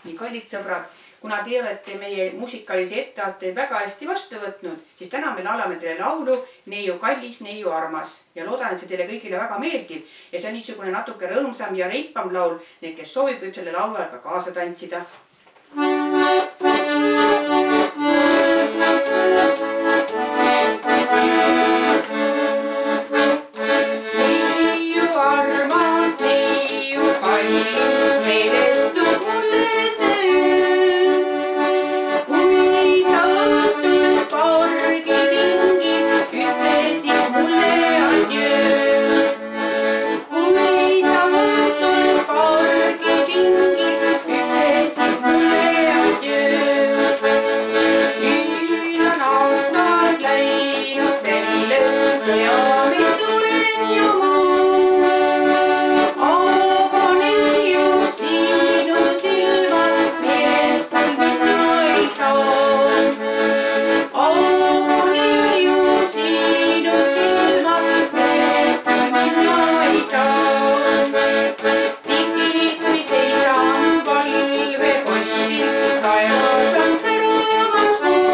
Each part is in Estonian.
nii kallid sõbrad, kuna te olete meie musikalisi etteaateid väga hästi vastu võtnud, siis täna me laulame teile laulu Neiu kallis, neiu armas ja loodan, et see teile kõigile väga meeldib ja see on niisugune natuke rõõmsam ja reipam laul. Need, kes soovib, võib selle laulu ajal ka kaasa tantsida. Neiu armas, neiu kallis, meelestub mulle see öö. Kui sa õhtul pargi pingil ütlesid mulle adjöö. Kui sa õhtul pargi pingil ütlesid mulle adjöö. Nüüd on aastad läinud sellest, sõjamees olen ju muu. Aga neiu sinu silmad meelest minna ei saa. Aga neiu sinu silmad meelest minna ei saa. Tihti kui seisan valvepostil, taevas on säramas kuu.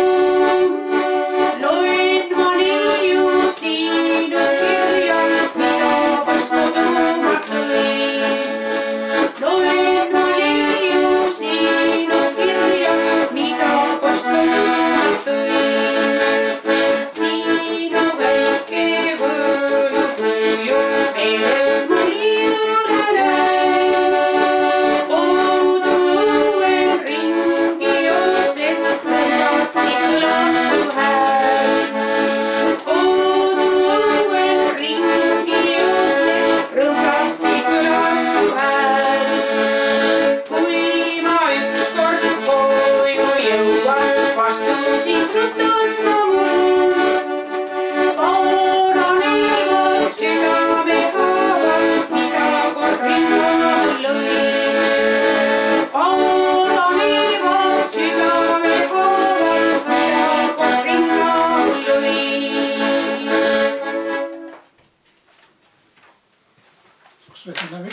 Loen ma neiu sinu kirja, mida vast kodumaalt tõin. Loen ma neiu sinu kirja, mida vast kodumaalt tõin. Sinu väike võõlukuju meelest mul juurde näin. Koduõuel ringi joostes rõõmsasti kõlas su hääl. Koduõuel ringi joostes rõõmsasti kõlas su hääl. Kui ma ükskord koju jõuan, vastu siis rutad sa mul. Paranevad südame haavad, mida kord rinnal lõin. Paranevad südame haavad, mida kord rinnal lõin. Kas võtame läbi?